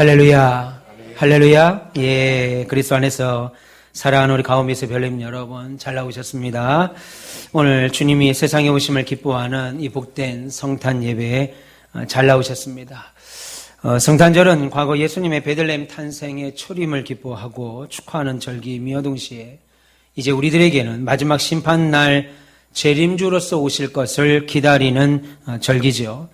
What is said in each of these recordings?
할렐루야. 할렐루야. 예, 그리스도 안에서 사랑하는 우리 가오미스 별님 여러분 잘 나오셨습니다. 오늘 주님이 세상에 오심을 기뻐하는 이 복된 성탄 예배에 잘 나오셨습니다. 성탄절은 과거 예수님의 베들레헴 탄생의 초림을 기뻐하고 축하하는 절기이며 동시에 이제 우리들에게는 마지막 심판날 재림주로서 오실 것을 기다리는 절기죠.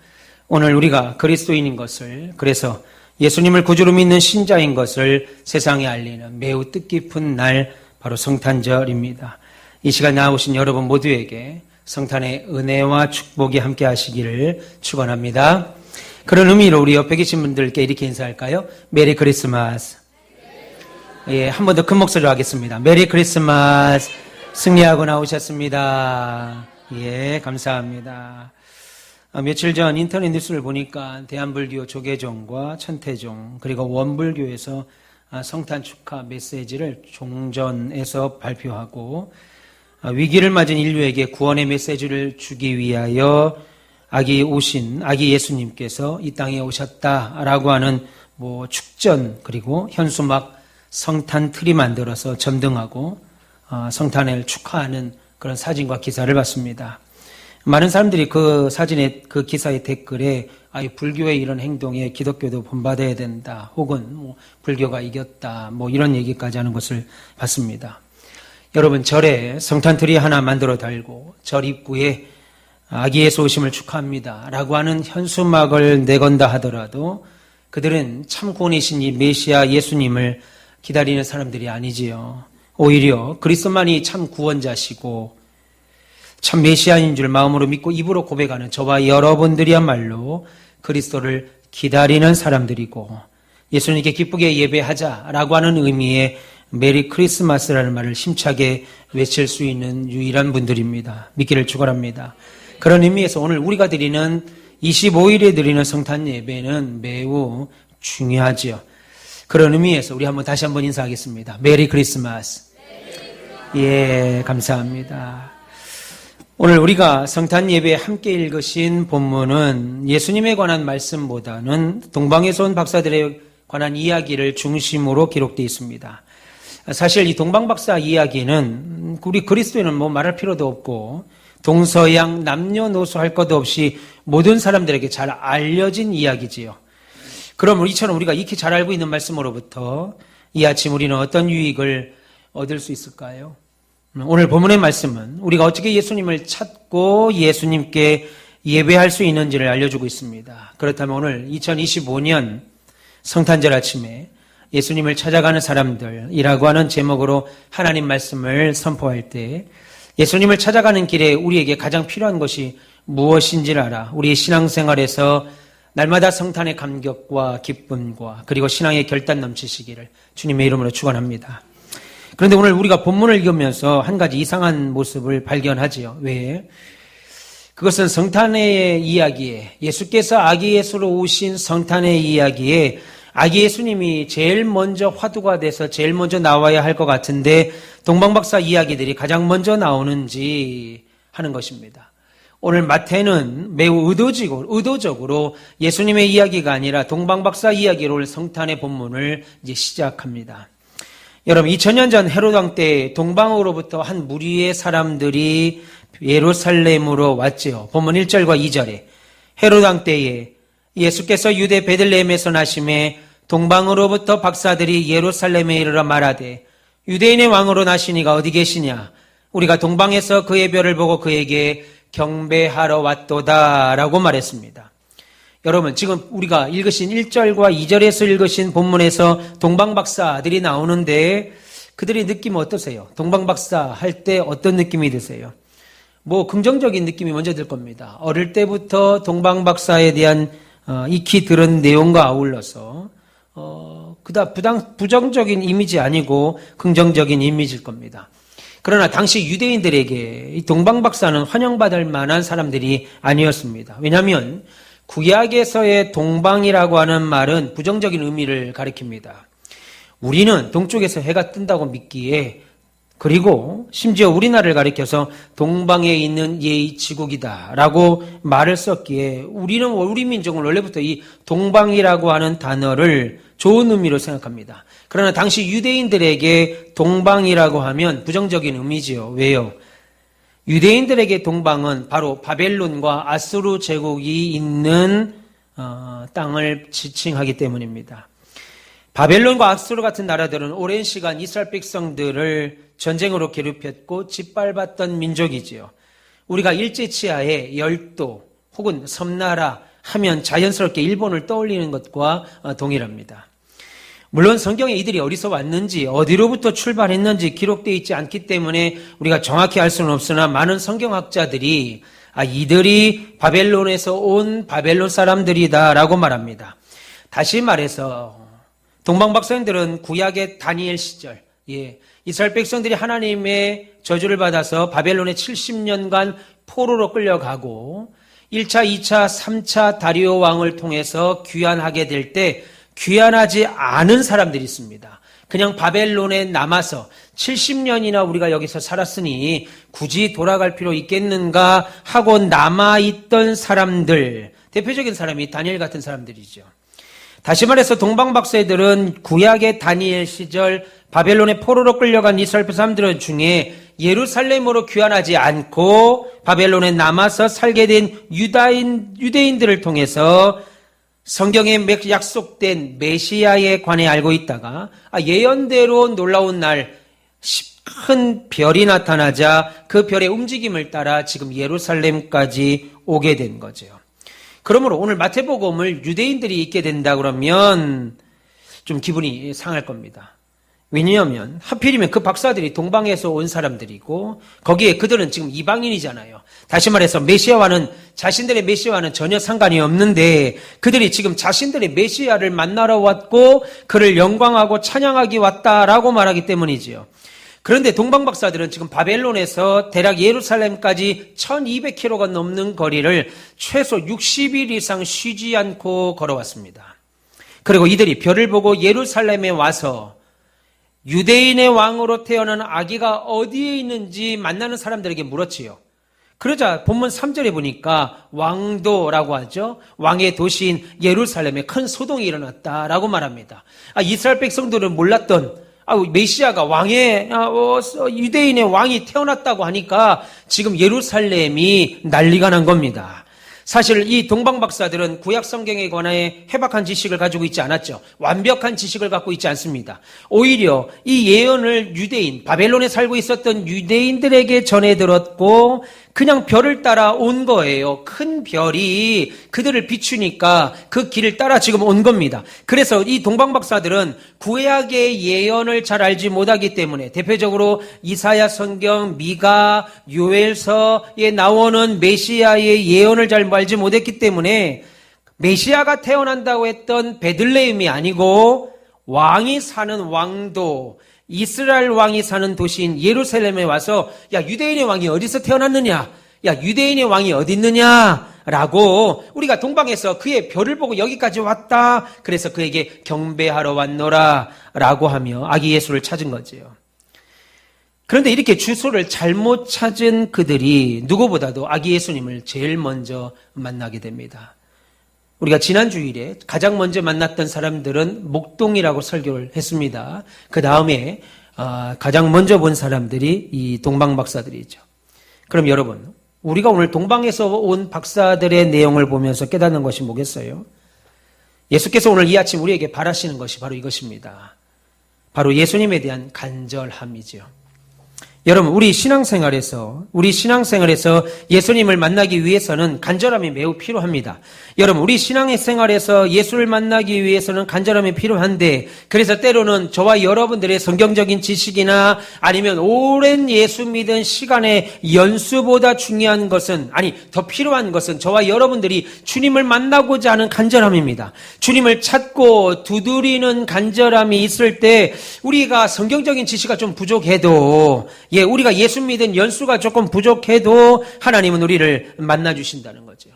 오늘 우리가 그리스도인인 것을, 그래서 예수님을 구주로 믿는 신자인 것을 세상에 알리는 매우 뜻깊은 날, 바로 성탄절입니다. 이 시간 나오신 여러분 모두에게 성탄의 은혜와 축복이 함께 하시기를 축원합니다. 그런 의미로 우리 옆에 계신 분들께 이렇게 인사할까요? 메리 크리스마스. 예, 한 번 더 큰 목소리로 하겠습니다. 메리 크리스마스. 승리하고 나오셨습니다. 예, 감사합니다. 며칠 전 인터넷 뉴스를 보니까 대한불교 조계종과 천태종 그리고 원불교에서 성탄 축하 메시지를 종전에서 발표하고 위기를 맞은 인류에게 구원의 메시지를 주기 위하여 아기 예수님께서 이 땅에 오셨다라고 하는 축전, 그리고 현수막 성탄 틀이 만들어서 전등하고 성탄을 축하하는 그런 사진과 기사를 봤습니다. 많은 사람들이 그 사진의 그 기사의 댓글에 불교의 이런 행동에 기독교도 본받아야 된다, 혹은 불교가 이겼다, 이런 얘기까지 하는 것을 봤습니다. 여러분, 절에 성탄트리 하나 만들어 달고 절 입구에 아기 예수 오심을 축하합니다 라고 하는 현수막을 내건다 하더라도 그들은 참 구원이신 이 메시아 예수님을 기다리는 사람들이 아니지요. 오히려 그리스도만이 참 구원자시고 참 메시아인 줄 마음으로 믿고 입으로 고백하는 저와 여러분들이야말로 그리스도를 기다리는 사람들이고, 예수님께 기쁘게 예배하자라고 하는 의미의 메리 크리스마스라는 말을 힘차게 외칠 수 있는 유일한 분들입니다. 믿기를 축원합니다. 그런 의미에서 오늘 우리가 드리는 25일에 드리는 성탄 예배는 매우 중요하지요. 그런 의미에서 우리 다시 한번 인사하겠습니다. 메리 크리스마스. 예, 감사합니다. 오늘 우리가 성탄 예배에 함께 읽으신 본문은 예수님에 관한 말씀보다는 동방에서 온 박사들에 관한 이야기를 중심으로 기록되어 있습니다. 사실 이 동방박사 이야기는 우리 그리스도인은 말할 필요도 없고 동서양 남녀노소 할 것도 없이 모든 사람들에게 잘 알려진 이야기지요. 그럼 이처럼 우리가 익히 잘 알고 있는 말씀으로부터 이 아침 우리는 어떤 유익을 얻을 수 있을까요? 오늘 본문의 말씀은 우리가 어떻게 예수님을 찾고 예수님께 예배할 수 있는지를 알려주고 있습니다. 그렇다면 오늘 2025년 성탄절 아침에 예수님을 찾아가는 사람들이라고 하는 제목으로 하나님 말씀을 선포할 때, 예수님을 찾아가는 길에 우리에게 가장 필요한 것이 무엇인지를 알아 우리의 신앙생활에서 날마다 성탄의 감격과 기쁨과 그리고 신앙의 결단 넘치시기를 주님의 이름으로 축원합니다. 그런데 오늘 우리가 본문을 읽으면서 한 가지 이상한 모습을 발견하지요. 왜? 그것은 성탄의 이야기에, 예수께서 아기 예수로 오신 성탄의 이야기에 아기 예수님이 제일 먼저 화두가 돼서 제일 먼저 나와야 할 것 같은데 동방박사 이야기들이 가장 먼저 나오는지 하는 것입니다. 오늘 마태는 매우 의도적으로 예수님의 이야기가 아니라 동방박사 이야기로 성탄의 본문을 이제 시작합니다. 여러분, 2000년 전 헤롯 왕 때 동방으로부터 한 무리의 사람들이 예루살렘으로 왔지요. 본문 1절과 2절에 헤롯 왕 때에 예수께서 유대 베들레헴에서 나심에 동방으로부터 박사들이 예루살렘에 이르러 말하되 유대인의 왕으로 나시니가 어디 계시냐? 우리가 동방에서 그의 별을 보고 그에게 경배하러 왔도다 라고 말했습니다. 여러분, 지금 우리가 읽으신 1절과 2절에서 읽으신 본문에서 동방박사들이 나오는데 그들의 느낌은 어떠세요? 동방박사 할 때 어떤 느낌이 드세요? 긍정적인 느낌이 먼저 들 겁니다. 어릴 때부터 동방박사에 대한 익히 들은 내용과 아울러서 부정적인 이미지 아니고 긍정적인 이미지일 겁니다. 그러나 당시 유대인들에게 이 동방박사는 환영받을 만한 사람들이 아니었습니다. 왜냐하면 구약에서의 동방이라고 하는 말은 부정적인 의미를 가리킵니다. 우리는 동쪽에서 해가 뜬다고 믿기에 그리고 심지어 우리나라를 가리켜서 동방에 있는 예의지국이다라고 말을 썼기에 우리 민족은 원래부터 이 동방이라고 하는 단어를 좋은 의미로 생각합니다. 그러나 당시 유대인들에게 동방이라고 하면 부정적인 의미지요. 왜요? 유대인들에게 동방은 바로 바벨론과 아수르 제국이 있는 땅을 지칭하기 때문입니다. 바벨론과 아수르 같은 나라들은 오랜 시간 이스라엘 백성들을 전쟁으로 괴롭혔고 짓밟았던 민족이지요. 우리가 일제치하의 열도 혹은 섬나라 하면 자연스럽게 일본을 떠올리는 것과 동일합니다. 물론 성경에 이들이 어디서 왔는지 어디로부터 출발했는지 기록되어 있지 않기 때문에 우리가 정확히 알 수는 없으나 많은 성경학자들이 이들이 바벨론에서 온 바벨론 사람들이다라고 말합니다. 다시 말해서 동방 박사님들은 구약의 다니엘 시절, 이스라엘 백성들이 하나님의 저주를 받아서 바벨론에 70년간 포로로 끌려가고 1차, 2차, 3차 다리오 왕을 통해서 귀환하게 될 때 귀환하지 않은 사람들이 있습니다. 그냥 바벨론에 남아서 70년이나 우리가 여기서 살았으니 굳이 돌아갈 필요 있겠는가 하고 남아있던 사람들, 대표적인 사람이 다니엘 같은 사람들이죠. 다시 말해서 동방 박사들은 구약의 다니엘 시절 바벨론의 포로로 끌려간 이스라엘 사람들 중에 예루살렘으로 귀환하지 않고 바벨론에 남아서 살게 된 유대인들을 통해서 성경에 약속된 메시아에 관해 알고 있다가 예언대로 놀라운 날 큰 별이 나타나자 그 별의 움직임을 따라 지금 예루살렘까지 오게 된 거죠. 그러므로 오늘 마태복음을 유대인들이 읽게 된다 그러면 좀 기분이 상할 겁니다. 왜냐하면 하필이면 그 박사들이 동방에서 온 사람들이고 거기에 그들은 지금 이방인이잖아요. 다시 말해서 자신들의 메시아와는 전혀 상관이 없는데 그들이 지금 자신들의 메시아를 만나러 왔고 그를 영광하고 찬양하기 왔다라고 말하기 때문이지요. 그런데 동방 박사들은 지금 바벨론에서 대략 예루살렘까지 1200km가 넘는 거리를 최소 60일 이상 쉬지 않고 걸어왔습니다. 그리고 이들이 별을 보고 예루살렘에 와서 유대인의 왕으로 태어난 아기가 어디에 있는지 만나는 사람들에게 물었지요. 그러자 본문 3절에 보니까 왕도라고 하죠. 왕의 도시인 예루살렘에 큰 소동이 일어났다라고 말합니다. 이스라엘 백성들은 몰랐던 메시아가 유대인의 왕이 태어났다고 하니까 지금 예루살렘이 난리가 난 겁니다. 사실 이 동방 박사들은 구약 성경에 관해 해박한 지식을 가지고 있지 않았죠. 완벽한 지식을 갖고 있지 않습니다. 오히려 이 예언을 바벨론에 살고 있었던 유대인들에게 전해 들었고 그냥 별을 따라 온 거예요. 큰 별이 그들을 비추니까 그 길을 따라 지금 온 겁니다. 그래서 이 동방 박사들은 구약의 예언을 잘 알지 못하기 때문에 대표적으로 이사야 성경, 미가, 요엘서에 나오는 메시아의 예언을 잘 알지 못했기 때문에 메시아가 태어난다고 했던 베들레헴이 아니고 왕이 사는 왕도, 이스라엘 왕이 사는 도시인 예루살렘에 와서 유대인의 왕이 어디서 태어났느냐? 유대인의 왕이 어디 있느냐? 라고 우리가 동방에서 그의 별을 보고 여기까지 왔다. 그래서 그에게 경배하러 왔노라 라고 하며 아기 예수를 찾은 거지요. 그런데 이렇게 주소를 잘못 찾은 그들이 누구보다도 아기 예수님을 제일 먼저 만나게 됩니다. 우리가 지난 주일에 가장 먼저 만났던 사람들은 목동이라고 설교를 했습니다. 그 다음에 가장 먼저 본 사람들이 이 동방 박사들이죠. 그럼 여러분, 우리가 오늘 동방에서 온 박사들의 내용을 보면서 깨닫는 것이 뭐겠어요? 예수께서 오늘 이 아침 우리에게 바라시는 것이 바로 이것입니다. 바로 예수님에 대한 간절함이죠. 여러분, 우리 신앙생활에서 예수님을 만나기 위해서는 간절함이 매우 필요합니다. 여러분, 우리 신앙생활에서 예수를 만나기 위해서는 간절함이 필요한데, 그래서 때로는 저와 여러분들의 성경적인 지식이나 아니면 오랜 예수 믿은 시간의 연수보다 중요한 것은, 더 필요한 것은 저와 여러분들이 주님을 만나고자 하는 간절함입니다. 주님을 찾고 두드리는 간절함이 있을 때 우리가 성경적인 지식이 좀 부족해도 우리가 예수 믿은 연수가 조금 부족해도 하나님은 우리를 만나주신다는 거죠.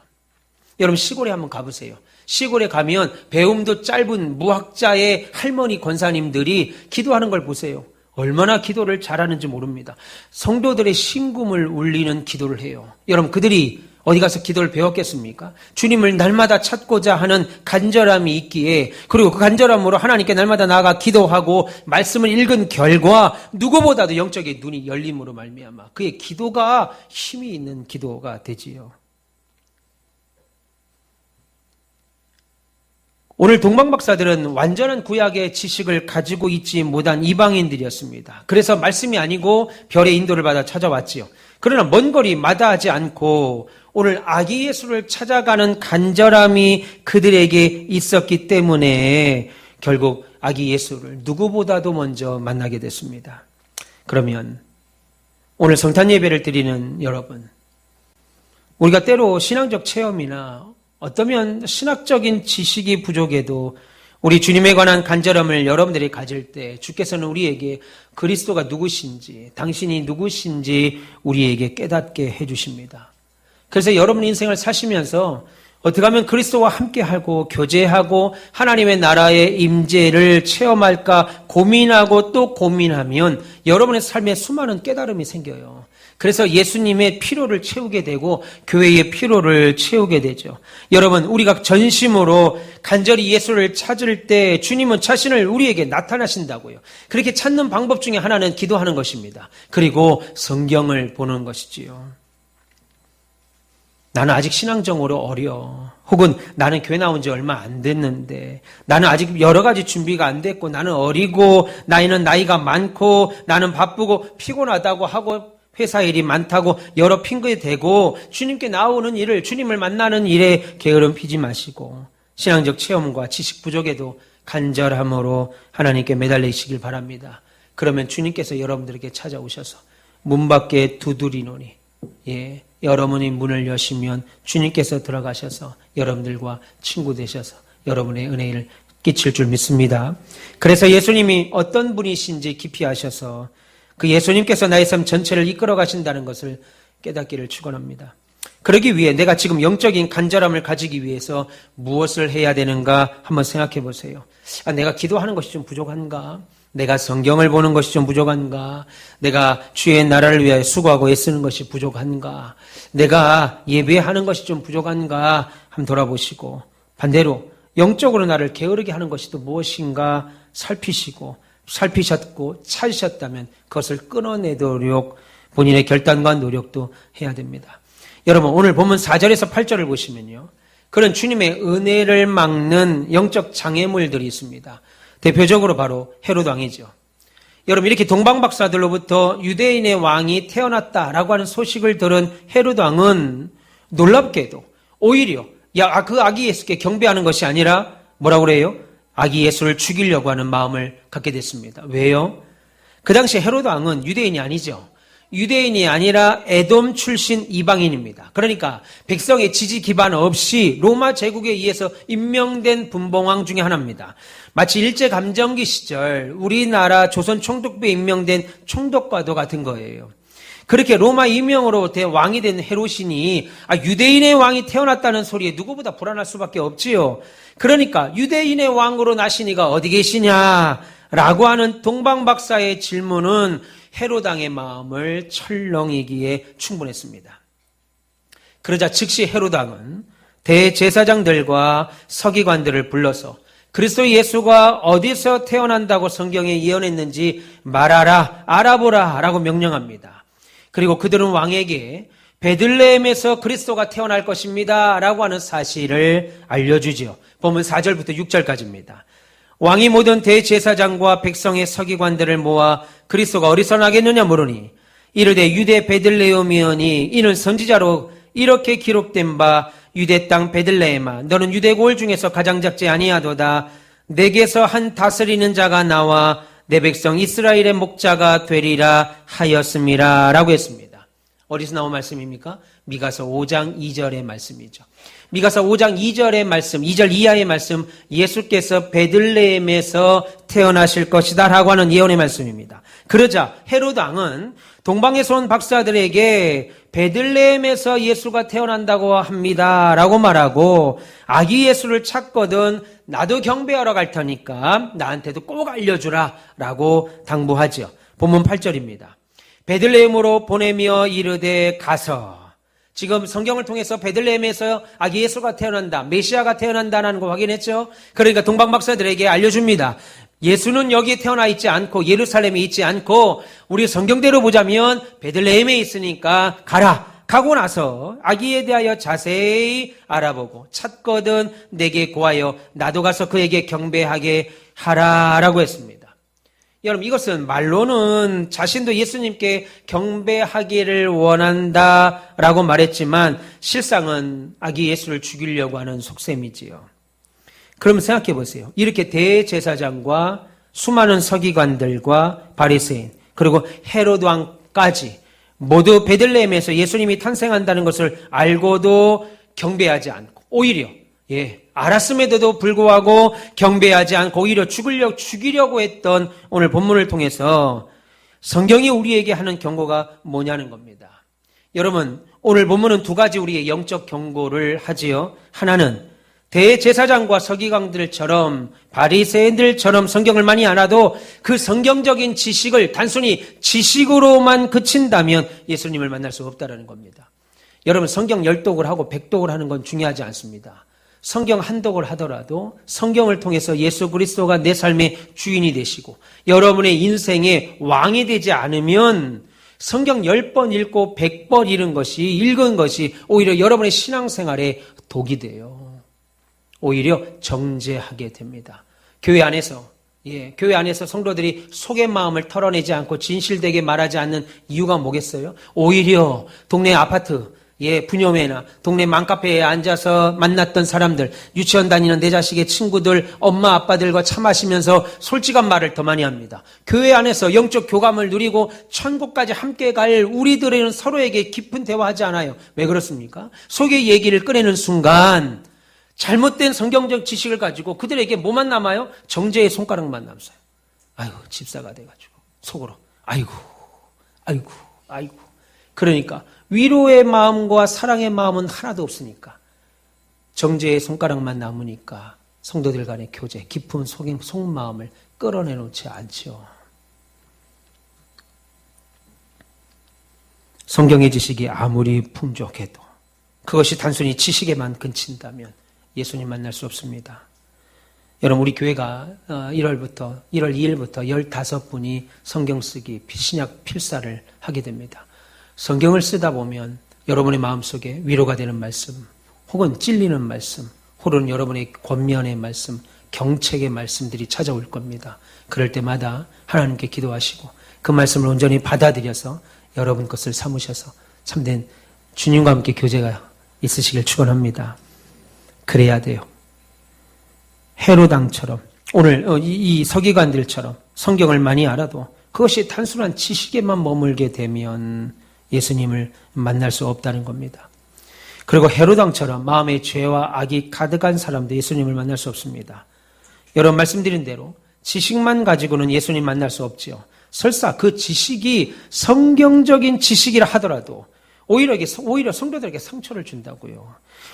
여러분, 시골에 한번 가보세요. 시골에 가면 배움도 짧은 무학자의 할머니 권사님들이 기도하는 걸 보세요. 얼마나 기도를 잘하는지 모릅니다. 성도들의 심금을 울리는 기도를 해요. 여러분, 그들이 어디 가서 기도를 배웠겠습니까? 주님을 날마다 찾고자 하는 간절함이 있기에, 그리고 그 간절함으로 하나님께 날마다 나아가 기도하고 말씀을 읽은 결과 누구보다도 영적인 눈이 열림으로 말미암아 그의 기도가 힘이 있는 기도가 되지요. 오늘 동방박사들은 완전한 구약의 지식을 가지고 있지 못한 이방인들이었습니다. 그래서 말씀이 아니고 별의 인도를 받아 찾아왔지요. 그러나 먼 거리 마다하지 않고 오늘 아기 예수를 찾아가는 간절함이 그들에게 있었기 때문에 결국 아기 예수를 누구보다도 먼저 만나게 됐습니다. 그러면 오늘 성탄 예배를 드리는 여러분, 우리가 때로 신앙적 체험이나 어떠면 신학적인 지식이 부족해도 우리 주님에 관한 간절함을 여러분들이 가질 때 주께서는 우리에게 그리스도가 누구신지, 당신이 누구신지 우리에게 깨닫게 해주십니다. 그래서 여러분 인생을 사시면서 어떻게 하면 그리스도와 함께하고 교제하고 하나님의 나라의 임재를 체험할까 고민하고 또 고민하면 여러분의 삶에 수많은 깨달음이 생겨요. 그래서 예수님의 피로를 채우게 되고 교회의 피로를 채우게 되죠. 여러분, 우리가 전심으로 간절히 예수를 찾을 때 주님은 자신을 우리에게 나타나신다고요. 그렇게 찾는 방법 중에 하나는 기도하는 것입니다. 그리고 성경을 보는 것이지요. 나는 아직 신앙적으로 어려. 혹은 나는 교회 나온 지 얼마 안 됐는데, 나는 아직 여러 가지 준비가 안 됐고, 나는 어리고, 나이는 나이가 많고, 나는 바쁘고 피곤하다고 하고 회사 일이 많다고 여러 핑계에 대고 주님께 나오는 일을, 주님을 만나는 일에 게으름 피지 마시고 신앙적 체험과 지식 부족에도 간절함으로 하나님께 매달리시길 바랍니다. 그러면 주님께서 여러분들에게 찾아오셔서 문 밖에 두드리노니, 여러분이 문을 여시면 주님께서 들어가셔서 여러분들과 친구 되셔서 여러분의 은혜를 끼칠 줄 믿습니다. 그래서 예수님이 어떤 분이신지 깊이 아셔서 그 예수님께서 나의 삶 전체를 이끌어 가신다는 것을 깨닫기를 축원합니다. 그러기 위해 내가 지금 영적인 간절함을 가지기 위해서 무엇을 해야 되는가 한번 생각해 보세요. 내가 기도하는 것이 좀 부족한가? 내가 성경을 보는 것이 좀 부족한가? 내가 주의 나라를 위하여 수고하고 애쓰는 것이 부족한가? 내가 예배하는 것이 좀 부족한가? 한번 돌아보시고, 반대로 영적으로 나를 게으르게 하는 것이 또 무엇인가 살피셨고 찾으셨다면 그것을 끊어내도록 본인의 결단과 노력도 해야 됩니다. 여러분, 오늘 본문 4절에서 8절을 보시면요, 그런 주님의 은혜를 막는 영적 장애물들이 있습니다. 대표적으로 바로 헤롯 왕이죠. 여러분, 이렇게 동방박사들로부터 유대인의 왕이 태어났다라고 하는 소식을 들은 헤롯 왕은 놀랍게도 오히려 그 아기 예수께 경배하는 것이 아니라 뭐라고 그래요? 아기 예수를 죽이려고 하는 마음을 갖게 됐습니다. 왜요? 그 당시 헤롯 왕은 유대인이 아니죠. 유대인이 아니라 에돔 출신 이방인입니다. 그러니까 백성의 지지 기반 없이 로마 제국에 의해서 임명된 분봉왕 중에 하나입니다. 마치 일제감정기 시절 우리나라 조선 총독부에 임명된 총독과도 같은 거예요. 그렇게 로마 임명으로 왕이 된 헤롯이니 유대인의 왕이 태어났다는 소리에 누구보다 불안할 수밖에 없지요. 그러니까 유대인의 왕으로 나시니가 어디 계시냐라고 하는 동방박사의 질문은 헤롯 왕의 마음을 철렁이기에 충분했습니다. 그러자 즉시 헤롯 왕은 대제사장들과 서기관들을 불러서 그리스도 예수가 어디서 태어난다고 성경에 예언했는지 말하라, 알아보라 라고 명령합니다. 그리고 그들은 왕에게 베들레헴에서 그리스도가 태어날 것입니다 라고 하는 사실을 알려주지요. 보면 4절부터 6절까지입니다. 왕이 모든 대제사장과 백성의 서기관들을 모아 그리스도가 어디서 나겠느냐 물으니 이르되 유대 베들레헴이오니 이는 선지자로 이렇게 기록된 바 유대 땅 베들레헴아 너는 유대 고을 중에서 가장 작지 아니하도다. 내게서 한 다스리는 자가 나와 내 백성 이스라엘의 목자가 되리라 하였음이라 라고 했습니다. 어디서 나온 말씀입니까? 미가서 5장 2절의 말씀이죠. 미가서 5장 2절의 말씀, 2절 이하의 말씀, 예수께서 베들레헴에서 태어나실 것이다 라고 하는 예언의 말씀입니다. 그러자 헤롯 왕은 동방에서 온 박사들에게 베들레헴에서 예수가 태어난다고 합니다 라고 말하고 아기 예수를 찾거든 나도 경배하러 갈 테니까 나한테도 꼭 알려주라 라고 당부하죠. 본문 8절입니다. 베들레헴으로 보내며 이르되 가서. 지금 성경을 통해서 베들레헴에서 아기 예수가 태어난다, 메시아가 태어난다는 거 확인했죠. 그러니까 동방박사들에게 알려줍니다. 예수는 여기에 태어나 있지 않고 예루살렘에 있지 않고 우리 성경대로 보자면 베들레헴에 있으니까 가라. 가고 나서 아기에 대하여 자세히 알아보고 찾거든 내게 고하여 나도 가서 그에게 경배하게 하라라고 했습니다. 여러분, 이것은 말로는 자신도 예수님께 경배하기를 원한다라고 말했지만 실상은 아기 예수를 죽이려고 하는 속셈이지요. 그럼 생각해 보세요. 이렇게 대제사장과 수많은 서기관들과 바리새인 그리고 헤로드 왕까지 모두 베들레헴에서 예수님이 탄생한다는 것을 알고도 경배하지 않고 오히려 알았음에도 불구하고 경배하지 않고 오히려 죽이려고 했던 오늘 본문을 통해서 성경이 우리에게 하는 경고가 뭐냐는 겁니다. 여러분, 오늘 본문은 두 가지 우리의 영적 경고를 하지요. 하나는 대제사장과 서기관들처럼 바리새인들처럼 성경을 많이 알아도 그 성경적인 지식을 단순히 지식으로만 그친다면 예수님을 만날 수 없다는 겁니다. 여러분, 성경 10독을 하고 100독을 하는 건 중요하지 않습니다. 성경 한 독을 하더라도 성경을 통해서 예수 그리스도가 내 삶의 주인이 되시고 여러분의 인생의 왕이 되지 않으면 성경 10번 읽고 100번 읽은 것이 오히려 여러분의 신앙생활에 독이 돼요. 오히려 정죄하게 됩니다. 교회 안에서 성도들이 속의 마음을 털어내지 않고 진실되게 말하지 않는 이유가 뭐겠어요? 오히려 동네 아파트 부녀회나 동네 맘카페에 앉아서 만났던 사람들, 유치원 다니는 내 자식의 친구들, 엄마 아빠들과 차 마시면서 솔직한 말을 더 많이 합니다. 교회 안에서 영적 교감을 누리고 천국까지 함께 갈 우리들은 서로에게 깊은 대화하지 않아요. 왜 그렇습니까? 속의 얘기를 꺼내는 순간 잘못된 성경적 지식을 가지고 그들에게 뭐만 남아요? 정죄의 손가락만 남아요. 아이고, 집사가 돼가지고 속으로 아이고. 그러니까 위로의 마음과 사랑의 마음은 하나도 없으니까 정죄의 손가락만 남으니까 성도들 간의 교제, 깊은 속마음을 끌어내놓지 않죠. 성경의 지식이 아무리 풍족해도 그것이 단순히 지식에만 그친다면 예수님 만날 수 없습니다. 여러분, 우리 교회가 1월 2일부터 15분이 성경 쓰기 신약 필사를 하게 됩니다. 성경을 쓰다 보면 여러분의 마음속에 위로가 되는 말씀, 혹은 찔리는 말씀, 혹은 여러분의 권면의 말씀, 경책의 말씀들이 찾아올 겁니다. 그럴 때마다 하나님께 기도하시고 그 말씀을 온전히 받아들여서 여러분 것을 삼으셔서 참된 주님과 함께 교제가 있으시길 축원합니다. 그래야 돼요. 헤로당처럼 오늘 이 서기관들처럼 성경을 많이 알아도 그것이 단순한 지식에만 머물게 되면 예수님을 만날 수 없다는 겁니다. 그리고 헤로당처럼 마음의 죄와 악이 가득한 사람도 예수님을 만날 수 없습니다. 여러분, 말씀드린 대로 지식만 가지고는 예수님 만날 수 없지요. 설사 그 지식이 성경적인 지식이라 하더라도 오히려 성도들에게 상처를 준다고요.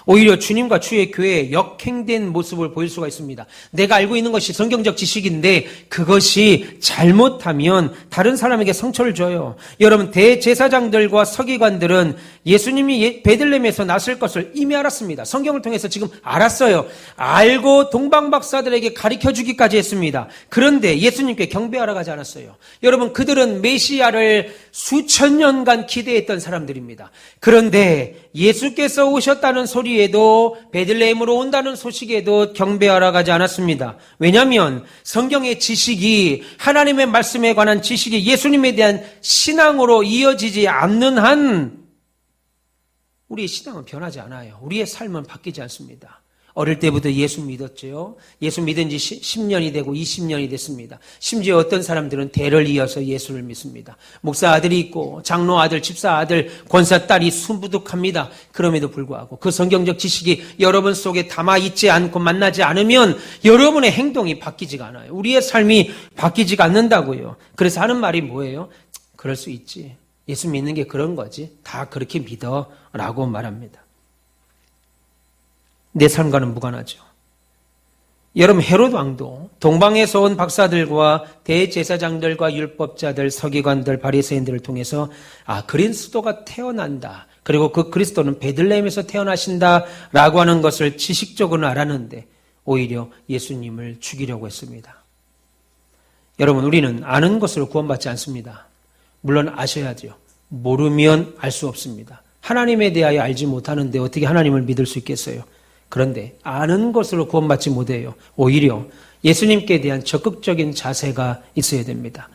오히려 주님과 주의 교회에 역행된 모습을 보일 수가 있습니다. 내가 알고 있는 것이 성경적 지식인데 그것이 잘못하면 다른 사람에게 상처를 줘요. 여러분, 대제사장들과 서기관들은 예수님이 베들레헴에서 났을 것을 이미 알았습니다. 성경을 통해서 지금 알았어요. 알고 동방박사들에게 가르쳐주기까지 했습니다. 그런데 예수님께 경배하러 가지 않았어요. 여러분, 그들은 메시아를 수천 년간 기대했던 사람들입니다. 그런데 예수께서 오셨다는 소리에도 베들레헴으로 온다는 소식에도 경배하러 가지 않았습니다. 왜냐하면 성경의 지식이, 하나님의 말씀에 관한 지식이 예수님에 대한 신앙으로 이어지지 않는 한 우리의 신앙은 변하지 않아요. 우리의 삶은 바뀌지 않습니다. 어릴 때부터 예수 믿었죠. 예수 믿은 지 10년이 되고 20년이 됐습니다. 심지어 어떤 사람들은 대를 이어서 예수를 믿습니다. 목사 아들이 있고 장로 아들, 집사 아들, 권사 딸이 순부득합니다. 그럼에도 불구하고 그 성경적 지식이 여러분 속에 담아있지 않고 만나지 않으면 여러분의 행동이 바뀌지가 않아요. 우리의 삶이 바뀌지가 않는다고요. 그래서 하는 말이 뭐예요? 그럴 수 있지. 예수 믿는 게 그런 거지. 다 그렇게 믿어 라고 말합니다. 내 삶과는 무관하죠. 여러분 헤롯 왕도 동방에서 온 박사들과 대제사장들과 율법자들, 서기관들, 바리새인들을 통해서 그리스도가 태어난다. 그리고 그 그리스도는 베들레헴에서 태어나신다라고 하는 것을 지식적으로는 알았는데 오히려 예수님을 죽이려고 했습니다. 여러분 우리는 아는 것으로 구원받지 않습니다. 물론 아셔야죠. 모르면 알 수 없습니다. 하나님에 대하여 알지 못하는데 어떻게 하나님을 믿을 수 있겠어요? 그런데 아는 것으로 구원받지 못해요. 오히려 예수님께 대한 적극적인 자세가 있어야 됩니다.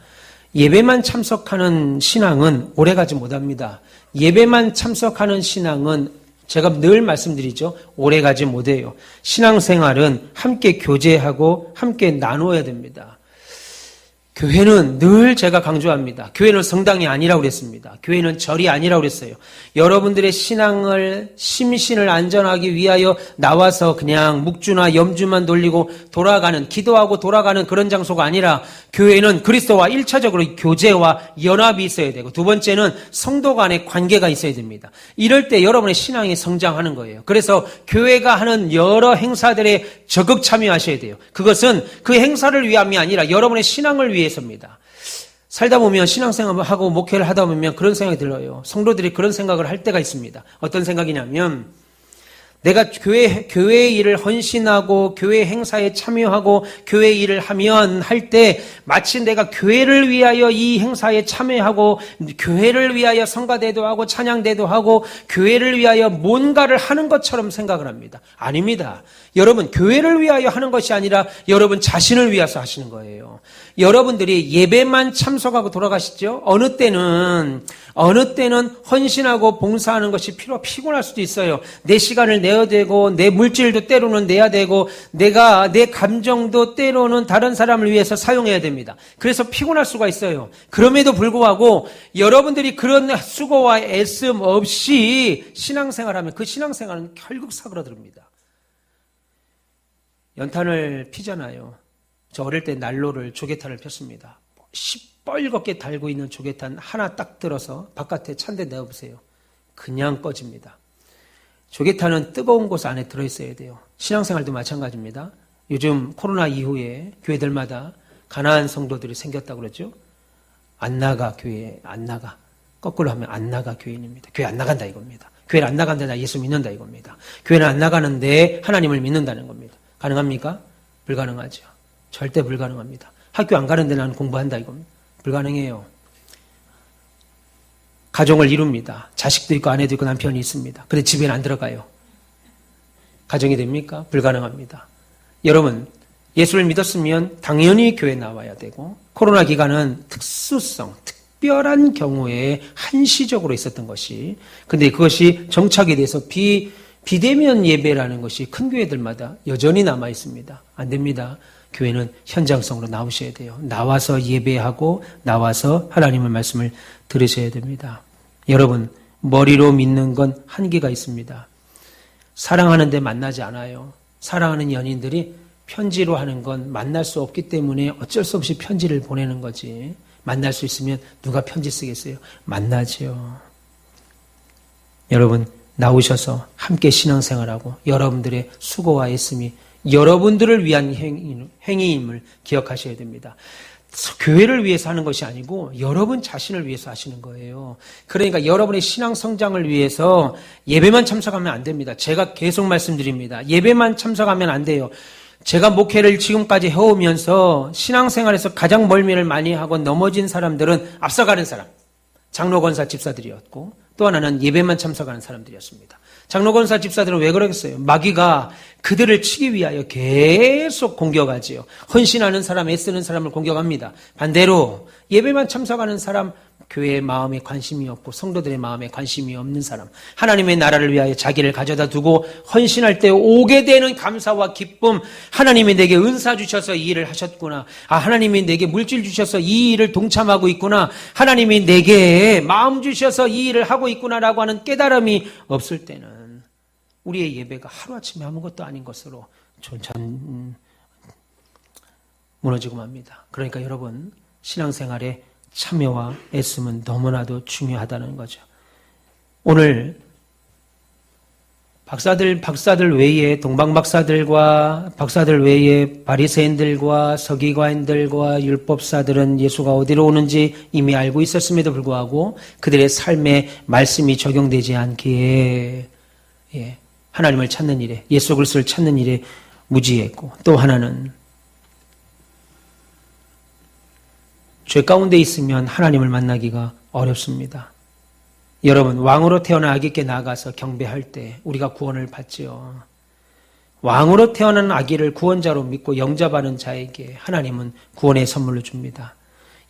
예배만 참석하는 신앙은 오래가지 못합니다. 예배만 참석하는 신앙은 제가 늘 말씀드리죠. 오래가지 못해요. 신앙생활은 함께 교제하고 함께 나눠야 됩니다. 교회는 늘 제가 강조합니다. 교회는 성당이 아니라고 그랬습니다. 교회는 절이 아니라고 그랬어요. 여러분들의 신앙을 심신을 안전하기 위하여 나와서 그냥 묵주나 염주만 돌리고 돌아가는, 기도하고 돌아가는 그런 장소가 아니라 교회는 그리스도와 1차적으로 교제와 연합이 있어야 되고 두 번째는 성도 간의 관계가 있어야 됩니다. 이럴 때 여러분의 신앙이 성장하는 거예요. 그래서 교회가 하는 여러 행사들에 적극 참여하셔야 돼요. 그것은 그 행사를 위함이 아니라 여러분의 신앙을 위해서입니다. 살다 보면 신앙생활을 하고 목회를 하다 보면 그런 생각이 들어요. 성도들이 그런 생각을 할 때가 있습니다. 어떤 생각이냐면 내가 교회 일을 헌신하고 교회 행사에 참여하고 교회 일을 하면 할 때 마치 내가 교회를 위하여 이 행사에 참여하고 교회를 위하여 성가대도 하고 찬양대도 하고 교회를 위하여 뭔가를 하는 것처럼 생각을 합니다. 아닙니다. 여러분 교회를 위하여 하는 것이 아니라 여러분 자신을 위해서 하시는 거예요. 여러분들이 예배만 참석하고 돌아가시죠? 어느 때는 헌신하고 봉사하는 것이 피곤할 수도 있어요. 내 시간을 내야 되고 내 물질도 때로는 내야 되고 내 감정도 때로는 다른 사람을 위해서 사용해야 됩니다. 그래서 피곤할 수가 있어요. 그럼에도 불구하고 여러분들이 그런 수고와 애씀 없이 신앙생활하면 그 신앙생활은 결국 사그라듭니다. 연탄을 피잖아요. 저 어릴 때 난로를 조개탄을 폈습니다. 시뻘겋게 달고 있는 조개탄 하나 딱 들어서 바깥에 찬데 내어보세요. 그냥 꺼집니다. 조개탄은 뜨거운 곳 안에 들어있어야 돼요. 신앙생활도 마찬가지입니다. 요즘 코로나 이후에 교회들마다 가난한 성도들이 생겼다고 그러죠. 안 나가 교회에 안 나가. 거꾸로 하면 안 나가 교인입니다. 교회 안 나간다 이겁니다. 교회를 안 나간다 나 예수 믿는다 이겁니다. 교회는 안 나가는데 하나님을 믿는다는 겁니다. 가능합니까? 불가능하죠. 절대 불가능합니다. 학교 안 가는데 나는 공부한다 이겁니다. 불가능해요. 가정을 이룹니다. 자식도 있고 아내도 있고 남편이 있습니다. 근데 집에는 안 들어가요. 가정이 됩니까? 불가능합니다. 여러분 예수를 믿었으면 당연히 교회 나와야 되고 코로나 기간은 특별한 경우에 한시적으로 있었던 것이 근데 그것이 정착이 돼서 비대면 예배라는 것이 큰 교회들마다 여전히 남아 있습니다. 안 됩니다. 교회는 현장성으로 나오셔야 돼요. 나와서 예배하고 나와서 하나님의 말씀을 들으셔야 됩니다. 여러분 머리로 믿는 건 한계가 있습니다. 사랑하는데 만나지 않아요. 사랑하는 연인들이 편지로 하는 건 만날 수 없기 때문에 어쩔 수 없이 편지를 보내는 거지. 만날 수 있으면 누가 편지 쓰겠어요? 만나죠. 여러분 나오셔서 함께 신앙생활하고 여러분들의 수고와 애씀이 여러분들을 위한 행위임을 기억하셔야 됩니다. 교회를 위해서 하는 것이 아니고 여러분 자신을 위해서 하시는 거예요. 그러니까 여러분의 신앙 성장을 위해서 예배만 참석하면 안 됩니다. 제가 계속 말씀드립니다. 예배만 참석하면 안 돼요. 제가 목회를 지금까지 해오면서 신앙생활에서 가장 멀미를 많이 하고 넘어진 사람들은 앞서가는 사람, 장로, 권사, 집사들이었고 또 하나는 예배만 참석하는 사람들이었습니다. 장로, 권사, 집사들은 왜 그러겠어요? 마귀가 그들을 치기 위하여 계속 공격하지요. 헌신하는 사람, 애쓰는 사람을 공격합니다. 반대로 예배만 참석하는 사람, 교회의 마음에 관심이 없고 성도들의 마음에 관심이 없는 사람, 하나님의 나라를 위하여 자기를 가져다 두고 헌신할 때 오게 되는 감사와 기쁨, 하나님이 내게 은사 주셔서 이 일을 하셨구나, 하나님이 내게 물질 주셔서 이 일을 동참하고 있구나, 하나님이 내게 마음 주셔서 이 일을 하고 있구나라고 하는 깨달음이 없을 때는 우리의 예배가 하루아침에 아무것도 아닌 것으로 무너지고 맙니다. 그러니까 여러분 신앙생활에 참여와 애씀은 너무나도 중요하다는 거죠. 오늘 박사들 외에 동방 박사들 외에 바리새인들과 서기관들과 율법사들은 예수가 어디로 오는지 이미 알고 있었음에도 불구하고 그들의 삶에 말씀이 적용되지 않기에 하나님을 찾는 일에, 예수 그리스도를 찾는 일에 무지했고, 또 하나는 죄 가운데 있으면 하나님을 만나기가 어렵습니다. 여러분, 왕으로 태어난 아기께 나아가서 경배할 때 우리가 구원을 받지요. 왕으로 태어난 아기를 구원자로 믿고 영접하는 자에게 하나님은 구원의 선물로 줍니다.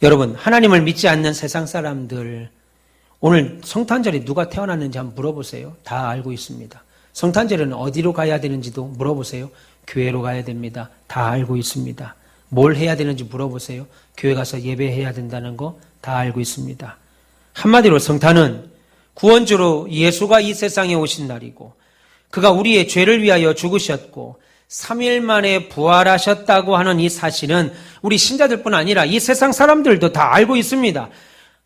여러분, 하나님을 믿지 않는 세상 사람들, 오늘 성탄절에 누가 태어났는지 한번 물어보세요. 다 알고 있습니다. 성탄절에는 어디로 가야 되는지도 물어보세요. 교회로 가야 됩니다. 다 알고 있습니다. 뭘 해야 되는지 물어보세요. 교회 가서 예배해야 된다는 거 다 알고 있습니다. 한마디로 성탄은 구원주로 예수가 이 세상에 오신 날이고, 그가 우리의 죄를 위하여 죽으셨고 3일 만에 부활하셨다고 하는 이 사실은 우리 신자들뿐 아니라 이 세상 사람들도 다 알고 있습니다.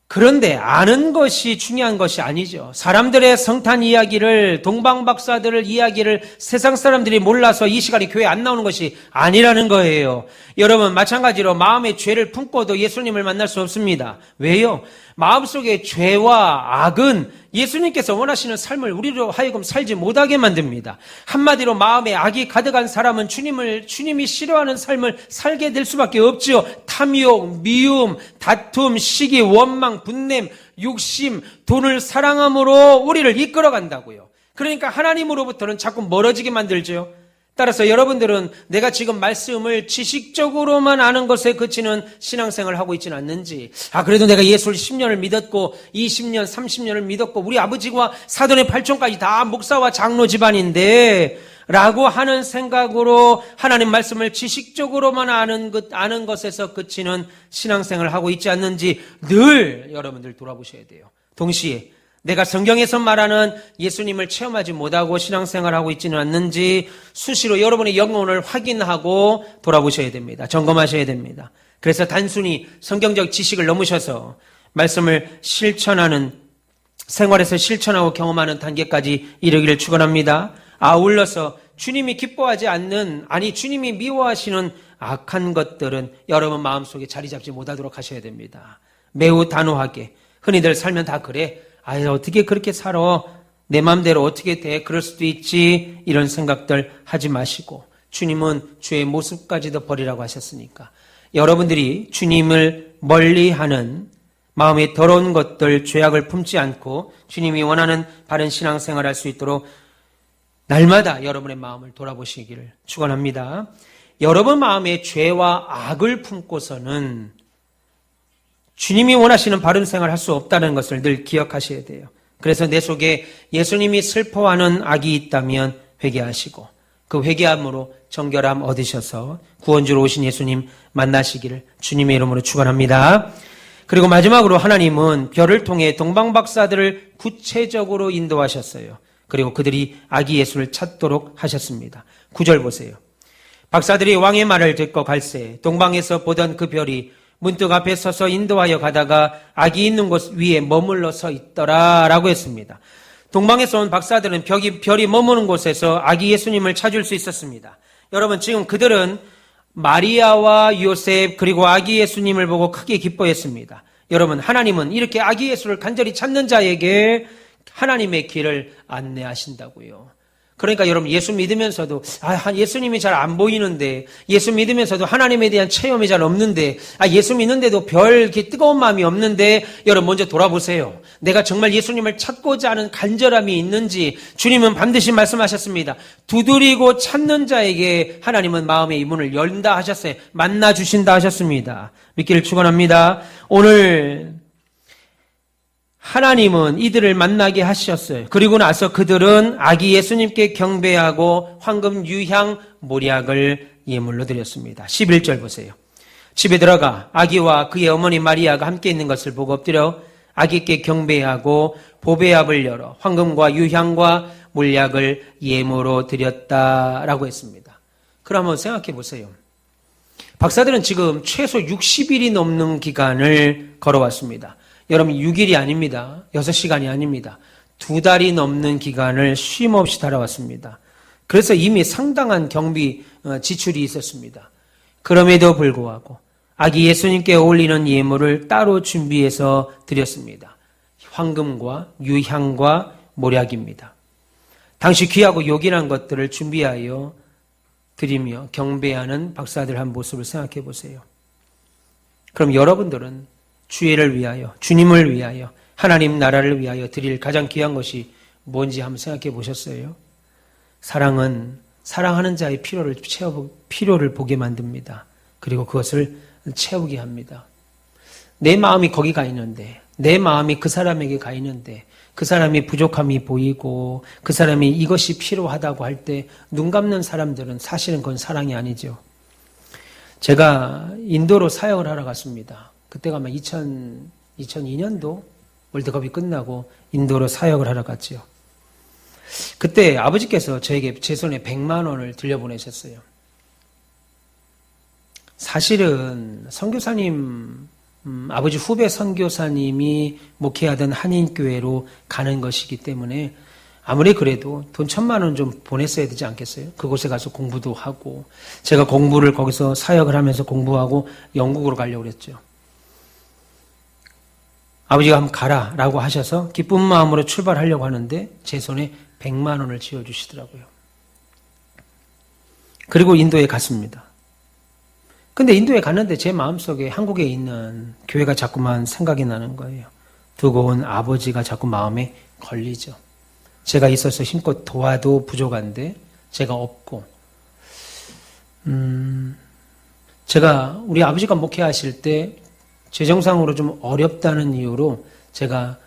그런데 아는 것이 중요한 것이 아니죠. 사람들의 성탄 이야기를, 동방박사들의 이야기를 세상 사람들이 몰라서 이 시간에 교회에 안 나오는 것이 아니라는 거예요. 여러분, 마찬가지로 마음의 죄를 품고도 예수님을 만날 수 없습니다. 왜요? 마음속의 죄와 악은 예수님께서 원하시는 삶을 우리로 하여금 살지 못하게 만듭니다. 한마디로 마음에 악이 가득한 사람은 주님이 싫어하는 삶을 살게 될 수밖에 없지요. 탐욕, 미움, 다툼, 시기, 원망, 분냄, 욕심, 돈을 사랑함으로 우리를 이끌어간다고요. 그러니까 하나님으로부터는 자꾸 멀어지게 만들죠. 따라서 여러분들은 내가 지금 말씀을 지식적으로만 아는 것에 그치는 신앙생활을 하고 있지는 않는지, 그래도 내가 예수를 10년을 믿었고 20년, 30년을 믿었고 우리 아버지와 사돈의 8촌까지 다 목사와 장로 집안인데 라고 하는 생각으로 하나님 말씀을 지식적으로만 아는 것에서 그치는 신앙생활을 하고 있지 않는지 늘 여러분들 돌아보셔야 돼요. 동시에 내가 성경에서 말하는 예수님을 체험하지 못하고 신앙생활하고 있지는 않는지 수시로 여러분의 영혼을 확인하고 돌아보셔야 됩니다. 점검하셔야 됩니다. 그래서 단순히 성경적 지식을 넘으셔서 말씀을 실천하는, 생활에서 실천하고 경험하는 단계까지 이르기를 축원합니다. 아울러서 주님이 기뻐하지 않는, 주님이 미워하시는 악한 것들은 여러분 마음속에 자리 잡지 못하도록 하셔야 됩니다. 매우 단호하게, 흔히들 살면 다 그래, 어떻게 그렇게 살아? 내 마음대로 어떻게 돼? 그럴 수도 있지. 이런 생각들 하지 마시고, 주님은 주의 모습까지도 버리라고 하셨으니까 여러분들이 주님을 멀리하는 마음에 더러운 것들, 죄악을 품지 않고 주님이 원하는 바른 신앙생활을 할 수 있도록 날마다 여러분의 마음을 돌아보시기를 축원합니다. 여러분 마음에 죄와 악을 품고서는 주님이 원하시는 바른 생활을 할 수 없다는 것을 늘 기억하셔야 돼요. 그래서 내 속에 예수님이 슬퍼하는 악이 있다면 회개하시고 그 회개함으로 정결함 얻으셔서 구원주로 오신 예수님 만나시기를 주님의 이름으로 축원합니다. 그리고 마지막으로 하나님은 별을 통해 동방박사들을 구체적으로 인도하셨어요. 그리고 그들이 아기 예수를 찾도록 하셨습니다. 9절 보세요. 박사들이 왕의 말을 듣고 갈새 동방에서 보던 그 별이 문득 앞에 서서 인도하여 가다가 아기 있는 곳 위에 머물러 서 있더라 라고 했습니다. 동방에서 온 박사들은 별이 머무는 곳에서 아기 예수님을 찾을 수 있었습니다. 여러분, 지금 그들은 마리아와 요셉 그리고 아기 예수님을 보고 크게 기뻐했습니다. 여러분, 하나님은 이렇게 아기 예수를 간절히 찾는 자에게 하나님의 길을 안내하신다고요. 그러니까 여러분, 예수 믿으면서도 예수님이 잘 안 보이는데, 예수 믿으면서도 하나님에 대한 체험이 잘 없는데, 예수 믿는데도 별 이렇게 뜨거운 마음이 없는데, 여러분 먼저 돌아보세요. 내가 정말 예수님을 찾고자 하는 간절함이 있는지 주님은 반드시 말씀하셨습니다. 두드리고 찾는 자에게 하나님은 마음의 문을 열다 하셨어요. 만나 주신다 하셨습니다. 믿기를 축원합니다. 오늘 하나님은 이들을 만나게 하셨어요. 그리고 나서 그들은 아기 예수님께 경배하고 황금 유향 모략을 예물로 드렸습니다. 11절 보세요. 집에 들어가 아기와 그의 어머니 마리아가 함께 있는 것을 보고 엎드려 아기께 경배하고 보배압을 열어 황금과 유향과 몰약을 예물로 드렸다라고 했습니다. 그럼 한번 생각해 보세요. 박사들은 지금 최소 60일이 넘는 기간을 걸어왔습니다. 여러분, 6일이 아닙니다. 6시간이 아닙니다. 2달이 넘는 기간을 쉼없이 달아왔습니다. 그래서 이미 상당한 경비 지출이 있었습니다. 그럼에도 불구하고 아기 예수님께 어울리는 예물을 따로 준비해서 드렸습니다. 황금과 유향과 몰약입니다. 당시 귀하고 요긴한 것들을 준비하여 드리며 경배하는 박사들 한 모습을 생각해 보세요. 그럼 여러분들은 주의를 위하여, 주님을 위하여, 하나님 나라를 위하여 드릴 가장 귀한 것이 뭔지 한번 생각해 보셨어요? 사랑은 사랑하는 자의 필요를 보게 만듭니다. 그리고 그것을 채우게 합니다. 내 마음이 거기 가 있는데, 내 마음이 그 사람에게 가 있는데, 그 사람이 부족함이 보이고 그 사람이 이것이 필요하다고 할 때 눈 감는 사람들은 사실은 그건 사랑이 아니죠. 제가 인도로 사역을 하러 갔습니다. 그때가 아마 2002년도 월드컵이 끝나고 인도로 사역을 하러 갔죠. 그때 아버지께서 저에게 제 손에 100만 원을 들려보내셨어요. 사실은 선교사님, 아버지 후배 선교사님이 목회하던 한인교회로 가는 것이기 때문에 아무리 그래도 돈 1,000만 원 좀 보냈어야 되지 않겠어요? 그곳에 가서 공부도 하고, 제가 공부를 거기서 사역을 하면서 공부하고 영국으로 가려고 그랬죠. 아버지가 한번 가라라고 하셔서 기쁜 마음으로 출발하려고 하는데 제 손에 100만 원을 쥐어주시더라고요. 그리고 인도에 갔습니다. 근데 인도에 갔는데 제 마음속에 한국에 있는 교회가 자꾸만 생각이 나는 거예요. 두고 온 아버지가 자꾸 마음에 걸리죠. 제가 있어서 힘껏 도와도 부족한데 제가 없고, 제가 우리 아버지가 목회하실 때 재정상으로 좀 어렵다는 이유로 제가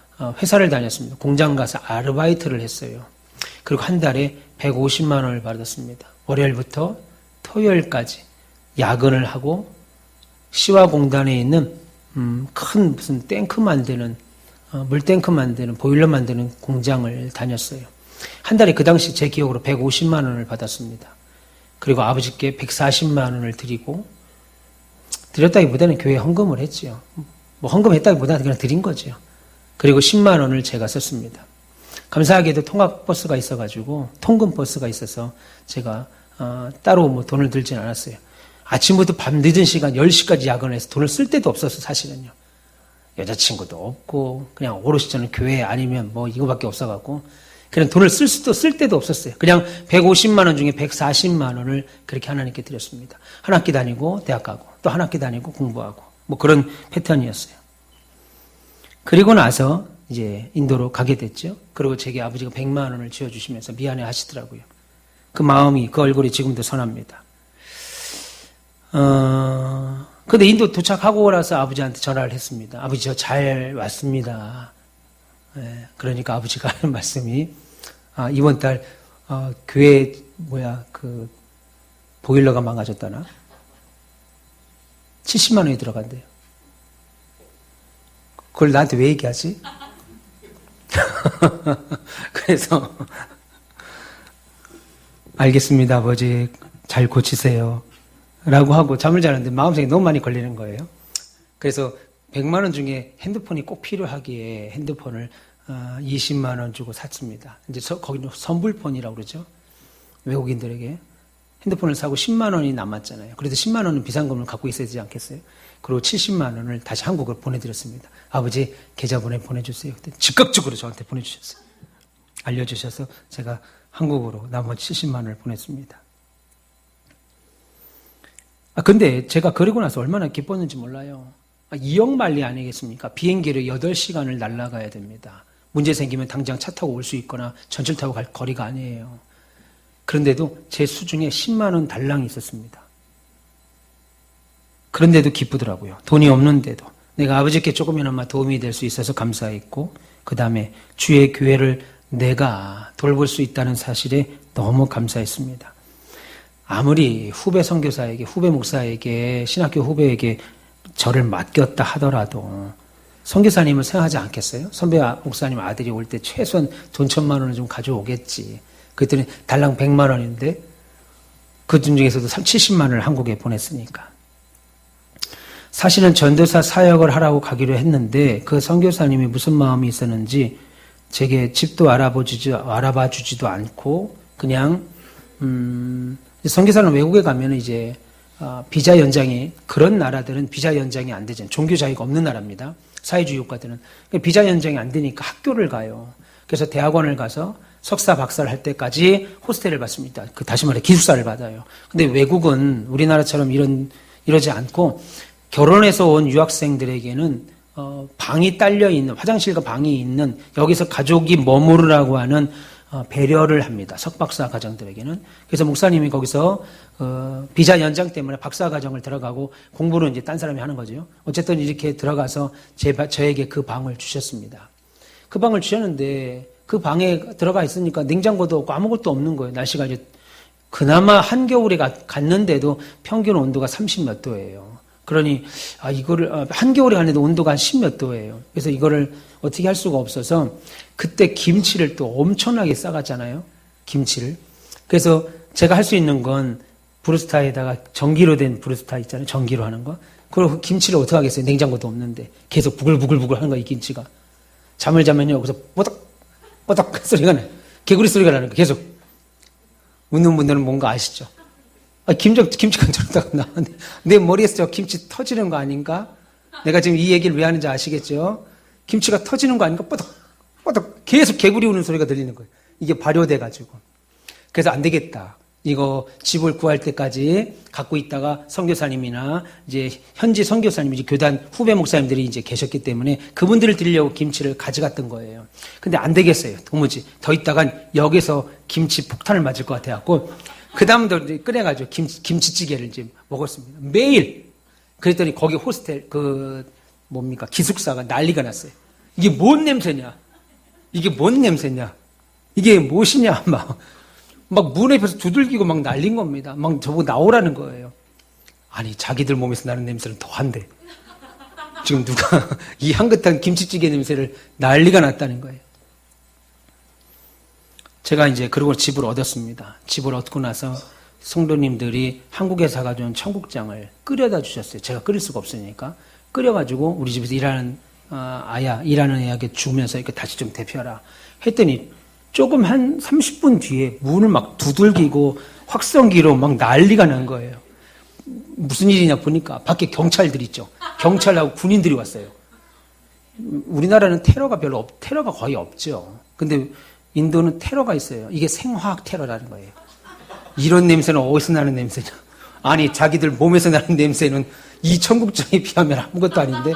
회사를 다녔습니다. 공장 가서 아르바이트를 했어요. 그리고 한 달에 150만 원을 받았습니다. 월요일부터 토요일까지 야근을 하고 시화공단에 있는 큰 무슨 탱크 만드는 물탱크 만드는 보일러 만드는 공장을 다녔어요. 한 달에 그 당시 제 기억으로 150만 원을 받았습니다. 그리고 아버지께 140만 원을 드렸다기보다는 교회에 헌금을 했지요. 뭐 헌금했다기보다는 그냥 드린 거죠. 그리고 10만 원을 제가 썼습니다. 감사하게도 통학버스가 있어가지고 통근버스가 있어서 제가 따로 뭐 돈을 들진 않았어요. 아침부터 밤 늦은 시간 10시까지 야근을 해서 돈을 쓸 데도 없었어, 사실은요. 여자친구도 없고 그냥 오롯이 저는 교회 아니면 뭐 이거밖에 없어갖고 그냥 돈을 쓸 데도 없었어요. 그냥 150만 원 중에 140만 원을 그렇게 하나님께 드렸습니다. 한 학기 다니고 대학 가고 또 한 학기 다니고 공부하고 뭐 그런 패턴이었어요. 그리고 나서 이제 인도로 가게 됐죠. 그리고 제게 아버지가 100만 원을 쥐어주시면서 미안해 하시더라고요. 그 마음이, 그 얼굴이 지금도 선합니다. 근데 인도 도착하고 나서 아버지한테 전화를 했습니다. 아버지 저 잘 왔습니다. 그러니까 아버지가 하는 말씀이 이번 달 교회 그 보일러가 망가졌다나 70만 원이 들어간대요. 그걸 나한테 왜 얘기하지? 그래서 알겠습니다 아버지 잘 고치세요 라고 하고 잠을 자는데 마음속에 너무 많이 걸리는 거예요. 그래서 100만 원 중에 핸드폰이 꼭 필요하기에 핸드폰을 20만 원 주고 샀습니다. 이제 거기는 선불폰이라고 그러죠. 외국인들에게 핸드폰을 사고 10만 원이 남았잖아요. 그래도 10만 원은 비상금을 갖고 있어야 되지 않겠어요? 그리고 70만 원을 다시 한국으로 보내드렸습니다. 아버지 계좌번호 보내주세요. 그때 즉각적으로 저한테 보내주셨어요. 알려주셔서 제가 한국으로 나머지 70만 원을 보냈습니다. 근데 제가 그러고 나서 얼마나 기뻤는지 몰라요. 2억 만리 아니겠습니까? 비행기를 8시간을 날아가야 됩니다. 문제 생기면 당장 차 타고 올 수 있거나 전철 타고 갈 거리가 아니에요. 그런데도 제 수중에 10만 원 달랑이 있었습니다. 그런데도 기쁘더라고요. 돈이 없는데도. 내가 아버지께 조금이나마 도움이 될 수 있어서 감사했고, 그 다음에 주의 교회를 내가 돌볼 수 있다는 사실에 너무 감사했습니다. 아무리 후배 선교사에게, 후배 목사에게, 신학교 후배에게 저를 맡겼다 하더라도 선교사님을 생각하지 않겠어요? 선배 목사님 아들이 올 때 최소한 돈 1,000만 원을 좀 가져오겠지. 그랬더니 달랑 100만 원인데 그 중에서도 70만 원을 한국에 보냈으니까. 사실은 전도사 사역을 하라고 가기로 했는데 그 선교사님이 무슨 마음이 있었는지 제게 집도 알아봐 주지도 않고, 그냥, 선교사는 외국에 가면 이제, 비자 연장이, 그런 나라들은 비자 연장이 안 되잖아요. 종교 자유가 없는 나라입니다. 사회주의 국가들은. 비자 연장이 안 되니까 학교를 가요. 그래서 대학원을 가서 석사, 박사를 할 때까지 호스텔을 받습니다. 다시 말해 기숙사를 받아요. 근데 외국은 우리나라처럼 이러지 않고 결혼해서 온 유학생들에게는 방이 딸려 있는, 화장실과 방이 있는, 여기서 가족이 머무르라고 하는 배려를 합니다. 석박사 가정들에게는. 그래서 목사님이 거기서 비자 연장 때문에 박사 과정을 들어가고 공부를 이제 딴 사람이 하는 거죠. 어쨌든 이렇게 들어가서 저에게 그 방을 주셨습니다. 그 방을 주셨는데 그 방에 들어가 있으니까 냉장고도 없고 아무것도 없는 거예요. 날씨가 이제 그나마 한겨울에 갔는데도 평균 온도가 30몇 도예요. 그러니 이거를 한겨울에 갔는데 온도가 한 10몇 도예요. 그래서 이거를 어떻게 할 수가 없어서 그때 김치를 또 엄청나게 싸갔잖아요. 김치를. 그래서 제가 할 수 있는 건 브루스타에다가 전기로 된 브루스타 있잖아요. 전기로 하는 거. 그리고 그 김치를 어떻게 하겠어요. 냉장고도 없는데 계속 부글부글 하는 거야, 이 김치가. 잠을 자면요, 여기서 뽀닥 소리가 나요. 개구리 소리가 나는 거 계속. 웃는 분들은 뭔가 아시죠? 김치가 저러다가 나왔는데 내 머리에서 저 김치 터지는 거 아닌가? 내가 지금 이 얘기를 왜 하는지 아시겠죠? 김치가 터지는 거 아닌가? 뽀닥 계속 개구리 우는 소리가 들리는 거예요. 이게 발효돼가지고. 그래서 안 되겠다. 이거 집을 구할 때까지 갖고 있다가 선교사님이나 이제 현지 선교사님, 이제 교단 후배 목사님들이 이제 계셨기 때문에 그분들을 드리려고 김치를 가져갔던 거예요. 근데 안 되겠어요. 도무지. 더 있다간 여기서 김치 폭탄을 맞을 것 같아갖고 그 다음도 꺼내가지고 김치찌개를 이제 먹었습니다. 매일. 그랬더니 거기 호스텔 기숙사가 난리가 났어요. 이게 뭔 냄새냐? 이게 뭔 냄새냐? 이게 무엇이냐? 막 문 앞에서 두들기고 막 난린 겁니다. 막 저보고 나오라는 거예요. 아니, 자기들 몸에서 나는 냄새는 더한데. 지금 누가 이 향긋한 김치찌개 냄새를 난리가 났다는 거예요. 제가 이제 그러고 집을 얻었습니다. 집을 얻고 나서 성도님들이 한국에서 사가져온 청국장을 끓여다 주셨어요. 제가 끓일 수가 없으니까. 끓여가지고 우리 집에서 일하는 애에게 주면서 이렇게 다시 좀 데펴라. 했더니 조금 한 30분 뒤에 문을 막 두들기고 확성기로 막 난리가 난 거예요. 무슨 일이냐 보니까 밖에 경찰들이 있죠. 경찰하고 군인들이 왔어요. 우리나라는 테러가 거의 없죠. 근데 인도는 테러가 있어요. 이게 생화학 테러라는 거예요. 이런 냄새는 어디서 나는 냄새냐? 아니, 자기들 몸에서 나는 냄새는 이 청국장에 비하면 아무것도 아닌데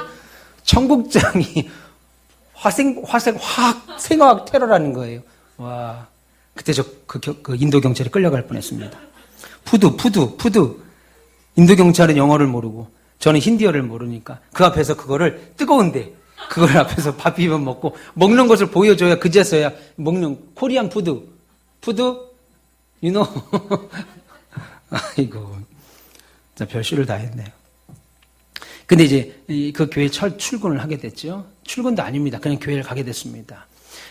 청국장이 생화학 테러라는 거예요. 와, 그때 그 인도 경찰에 끌려갈 뻔했습니다. 푸드. 인도 경찰은 영어를 모르고 저는 힌디어를 모르니까 그 앞에서 그거를 뜨거운데 그걸 앞에서 밥 비벼 먹고 먹는 것을 보여줘야 그제서야 먹는 코리안 푸드, 아이고, 진짜 별수를 다 했네요. 근데 이제 그 교회에 출근을 하게 됐죠. 출근도 아닙니다. 그냥 교회를 가게 됐습니다.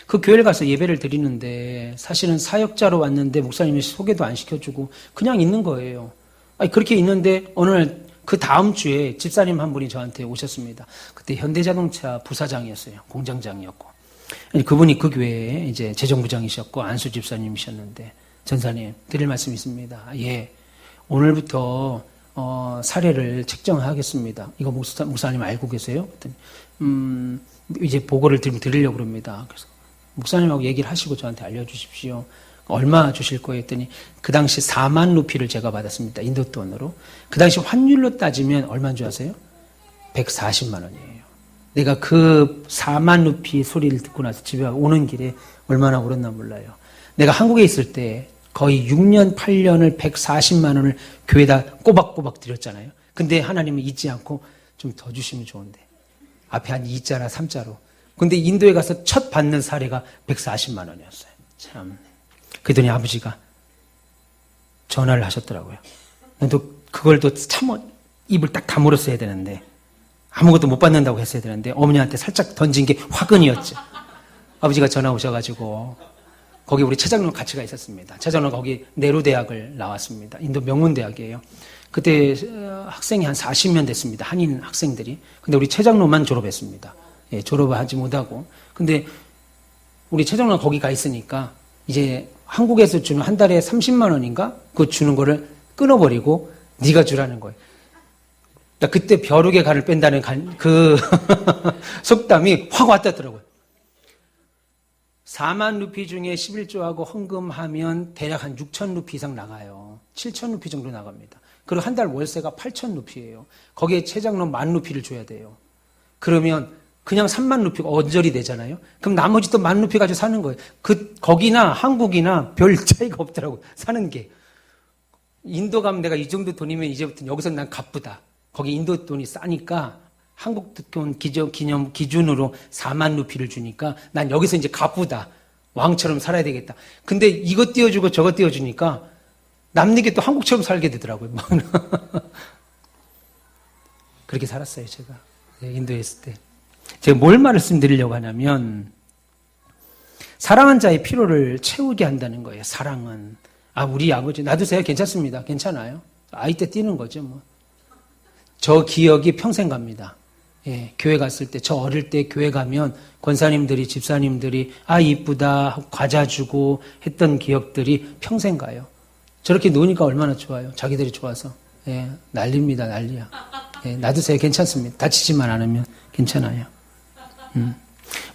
그 교회를 가서 예배를 드리는데 사실은 사역자로 왔는데 목사님이 소개도 안 시켜주고 그냥 있는 거예요. 그렇게 있는데 어느 날 그 다음 주에 집사님 한 분이 저한테 오셨습니다. 그때 현대자동차 부사장이었어요. 공장장이었고. 그분이 그 교회에 이제 재정부장이셨고 안수 집사님이셨는데, 전사님 드릴 말씀이 있습니다. 예, 오늘부터 사례를 책정하겠습니다. 이거 목사님 알고 계세요? 그랬더니 이제 보고를 드리려고 그럽니다. 그래서 목사님하고 얘기를 하시고 저한테 알려주십시오. 얼마 주실 거예요? 했더니 그 당시 4만 루피를 제가 받았습니다. 인도 돈으로. 그 당시 환율로 따지면 얼마인 줄 아세요? 140만 원이에요. 내가 그 4만 루피 소리를 듣고 나서 집에 오는 길에 얼마나 울었나 몰라요. 내가 한국에 있을 때 거의 6년, 8년을 140만 원을 교회에다 꼬박꼬박 드렸잖아요. 근데 하나님은 잊지 않고 좀 더 주시면 좋은데. 앞에 한 2자나 3자로. 근데 인도에 가서 첫 받는 사례가 140만 원이었어요. 참. 그랬더니 아버지가 전화를 하셨더라고요. 그걸 또 참 입을 딱 다물었어야 되는데, 아무것도 못 받는다고 했어야 되는데, 어머니한테 살짝 던진 게 화근이었죠. 아버지가 전화 오셔가지고, 거기 우리 최장로 같이 가 있었습니다. 최장로 거기 네루대학을 나왔습니다. 인도 명문대학이에요. 그때 학생이 한 40명 됐습니다. 한인 학생들이. 근데 우리 최장로만 졸업했습니다. 예, 졸업을 하지 못하고. 근데 우리 최정란 거기 가 있으니까 이제 한국에서 주는 한 달에 30만 원인가? 그거 주는 거를 끊어버리고 네가 주라는 거예요. 나 그때 벼룩의 간을 뺀다는 그 속담이 확 와닿더라고요. 4만 루피 중에 11조하고 헌금하면 대략 한 6천 루피 이상 나가요. 7천 루피 정도 나갑니다. 그리고 한 달 월세가 8천 루피예요. 거기에 최장로 1만 루피를 줘야 돼요. 그러면 그냥 3만 루피가 언저리 되잖아요. 그럼 나머지 또 1만 루피 가지고 사는 거예요. 거기나 한국이나 별 차이가 없더라고요. 사는 게. 인도 가면 내가 이 정도 돈이면 이제부터 여기서 난 갚부다. 거기 인도 돈이 싸니까 한국 돈 기념 기준으로 4만 루피를 주니까 난 여기서 이제 갚부다. 왕처럼 살아야 되겠다. 근데 이거 띄워주고 저거 띄워주니까 남에게 또 한국처럼 살게 되더라고요. 그렇게 살았어요, 제가. 인도에 있을 때. 제가 뭘 말씀드리려고 하냐면, 사랑한 자의 필요를 채우게 한다는 거예요, 사랑은. 우리 아버지, 놔두세요. 괜찮습니다. 괜찮아요. 아이 때 뛰는 거죠, 뭐. 저 기억이 평생 갑니다. 예, 교회 갔을 때, 저 어릴 때 교회 가면 권사님들이, 집사님들이, 이쁘다, 과자 주고 했던 기억들이 평생 가요. 저렇게 노니까 얼마나 좋아요. 자기들이 좋아서. 예, 난리입니다, 난리야. 예, 놔두세요. 괜찮습니다. 다치지만 않으면 괜찮아요.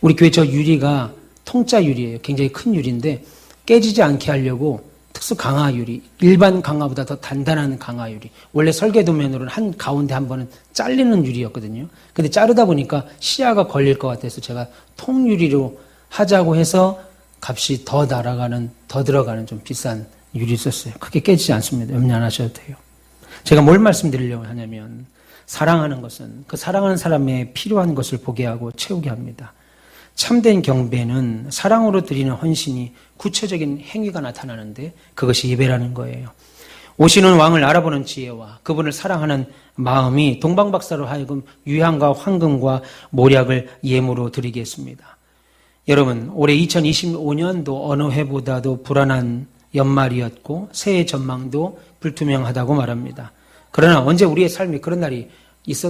우리 교회 저 유리가 통짜 유리예요. 굉장히 큰 유리인데 깨지지 않게 하려고 특수 강화 유리, 일반 강화보다 더 단단한 강화 유리. 원래 설계도면으로는 한 가운데 한 번은 잘리는 유리였거든요. 근데 자르다 보니까 시야가 걸릴 것 같아서 제가 통유리로 하자고 해서 값이 더 들어가는 좀 비싼 유리 썼어요. 크게 깨지지 않습니다. 염려 안 하셔도 돼요. 제가 뭘 말씀드리려고 하냐면, 사랑하는 것은 그 사랑하는 사람의 필요한 것을 보게 하고 채우게 합니다. 참된 경배는 사랑으로 드리는 헌신이 구체적인 행위가 나타나는데 그것이 예배라는 거예요. 오시는 왕을 알아보는 지혜와 그분을 사랑하는 마음이 동방박사로 하여금 유향과 황금과 모략을 예물로 드리게 했습니다. 여러분, 올해 2025년도 어느 해보다도 불안한 연말이었고 새해 전망도 불투명하다고 말합니다. 그러나 언제 우리의 삶에 그런 날이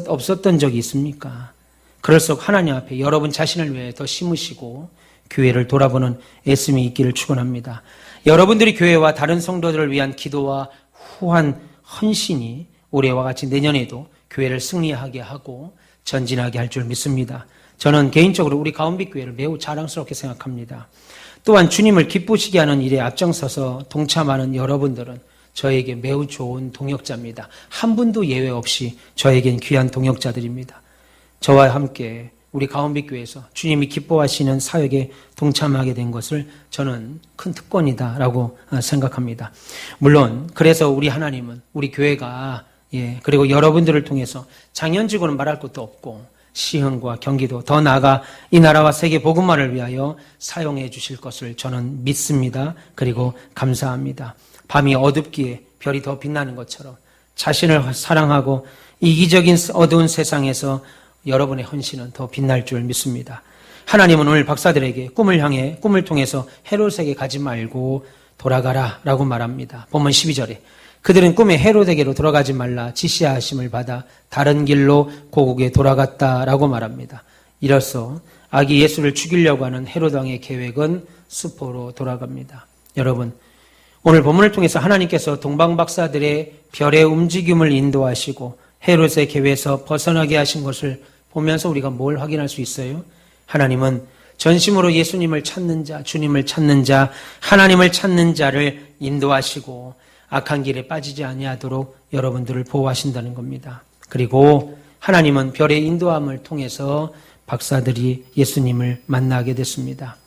없었던 적이 있습니까? 그럴수록 하나님 앞에 여러분 자신을 위해 더 심으시고 교회를 돌아보는 애씀이 있기를 축원합니다. 여러분들이 교회와 다른 성도들을 위한 기도와 후한 헌신이 올해와 같이 내년에도 교회를 승리하게 하고 전진하게 할 줄 믿습니다. 저는 개인적으로 우리 가운빛 교회를 매우 자랑스럽게 생각합니다. 또한 주님을 기쁘시게 하는 일에 앞장서서 동참하는 여러분들은 저에게 매우 좋은 동역자입니다. 한 분도 예외 없이 저에겐 귀한 동역자들입니다. 저와 함께 우리 가운빛 교회에서 주님이 기뻐하시는 사역에 동참하게 된 것을 저는 큰 특권이다라고 생각합니다. 물론 그래서 우리 하나님은 우리 교회가 그리고 여러분들을 통해서 장현직으로는 말할 것도 없고 시흥과 경기도 더 나아가 이 나라와 세계 복음화를 위하여 사용해 주실 것을 저는 믿습니다. 그리고 감사합니다. 밤이 어둡기에 별이 더 빛나는 것처럼 자신을 사랑하고 이기적인 어두운 세상에서 여러분의 헌신은 더 빛날 줄 믿습니다. 하나님은 오늘 박사들에게 꿈을 통해서 헤롯에게 가지 말고 돌아가라 라고 말합니다. 본문 12절에 그들은 꿈에 헤롯에게로 돌아가지 말라 지시하심을 받아 다른 길로 고국에 돌아갔다라고 말합니다. 이로써 아기 예수를 죽이려고 하는 헤롯 왕의 계획은 수포로 돌아갑니다. 여러분, 오늘 본문을 통해서 하나님께서 동방박사들의 별의 움직임을 인도하시고 헤롯의 계획에서 벗어나게 하신 것을 보면서 우리가 뭘 확인할 수 있어요? 하나님은 전심으로 예수님을 찾는 자, 주님을 찾는 자, 하나님을 찾는 자를 인도하시고 악한 길에 빠지지 아니하도록 여러분들을 보호하신다는 겁니다. 그리고 하나님은 별의 인도함을 통해서 박사들이 예수님을 만나게 됐습니다.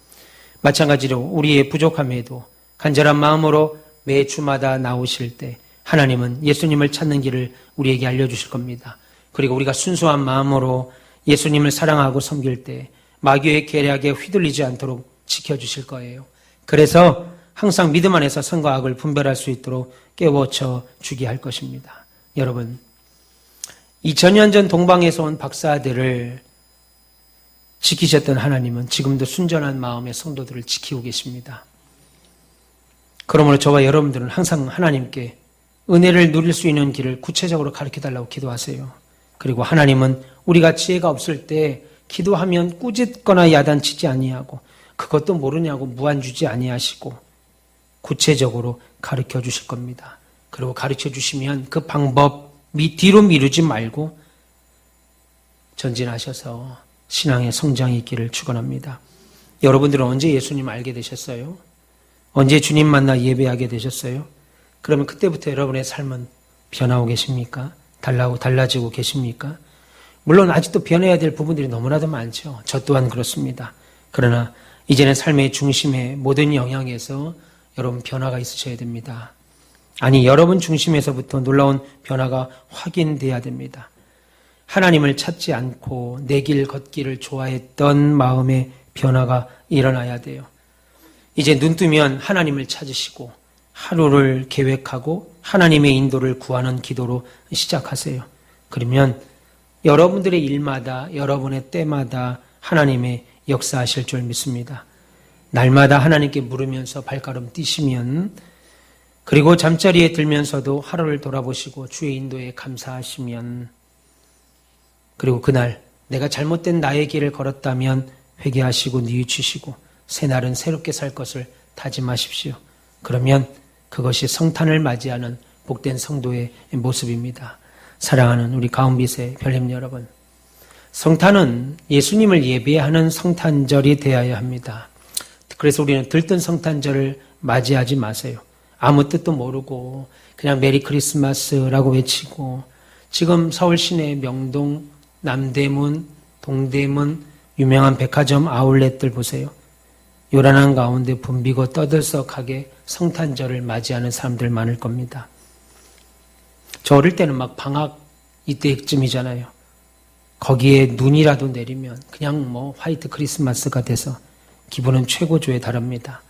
마찬가지로 우리의 부족함에도 간절한 마음으로 매 주마다 나오실 때 하나님은 예수님을 찾는 길을 우리에게 알려주실 겁니다. 그리고 우리가 순수한 마음으로 예수님을 사랑하고 섬길 때 마귀의 계략에 휘둘리지 않도록 지켜주실 거예요. 그래서 항상 믿음 안에서 선과 악을 분별할 수 있도록 깨워쳐 주게 할 것입니다. 여러분, 2000년 전 동방에서 온 박사들을 지키셨던 하나님은 지금도 순전한 마음의 성도들을 지키고 계십니다. 그러므로 저와 여러분들은 항상 하나님께 은혜를 누릴 수 있는 길을 구체적으로 가르쳐달라고 기도하세요. 그리고 하나님은 우리가 지혜가 없을 때 기도하면 꾸짖거나 야단치지 아니하고 그것도 모르냐고 무안주지 아니하시고 구체적으로 가르쳐 주실 겁니다. 그리고 가르쳐 주시면 그 방법 뒤로 미루지 말고 전진하셔서 신앙의 성장이 있기를 축원합니다. 여러분들은 언제 예수님 알게 되셨어요? 언제 주님 만나 예배하게 되셨어요? 그러면 그때부터 여러분의 삶은 변하고 계십니까? 달라지고 계십니까? 물론 아직도 변해야 될 부분들이 너무나도 많죠. 저 또한 그렇습니다. 그러나 이제는 삶의 중심에 모든 영향에서 여러분 변화가 있으셔야 됩니다. 아니, 여러분 중심에서부터 놀라운 변화가 확인돼야 됩니다. 하나님을 찾지 않고 내 길 걷기를 좋아했던 마음의 변화가 일어나야 돼요. 이제 눈 뜨면 하나님을 찾으시고 하루를 계획하고 하나님의 인도를 구하는 기도로 시작하세요. 그러면 여러분들의 일마다 여러분의 때마다 하나님의 역사하실 줄 믿습니다. 날마다 하나님께 물으면서 발걸음 뛰시면, 그리고 잠자리에 들면서도 하루를 돌아보시고 주의 인도에 감사하시면, 그리고 그날 내가 잘못된 나의 길을 걸었다면 회개하시고 뉘우치시고 새날은 새롭게 살 것을 다짐하십시오. 그러면 그것이 성탄을 맞이하는 복된 성도의 모습입니다. 사랑하는 우리 가온빛의 별님 여러분, 성탄은 예수님을 예배하는 성탄절이 되어야 합니다. 그래서 우리는 들뜬 성탄절을 맞이하지 마세요. 아무 뜻도 모르고 그냥 메리 크리스마스라고 외치고, 지금 서울 시내 명동, 남대문, 동대문 유명한 백화점 아울렛들 보세요. 요란한 가운데 붐비고 떠들썩하게 성탄절을 맞이하는 사람들 많을 겁니다. 저 어릴 때는 막 방학 이때쯤이잖아요. 거기에 눈이라도 내리면 그냥 화이트 크리스마스가 돼서 기분은 최고조에 달합니다.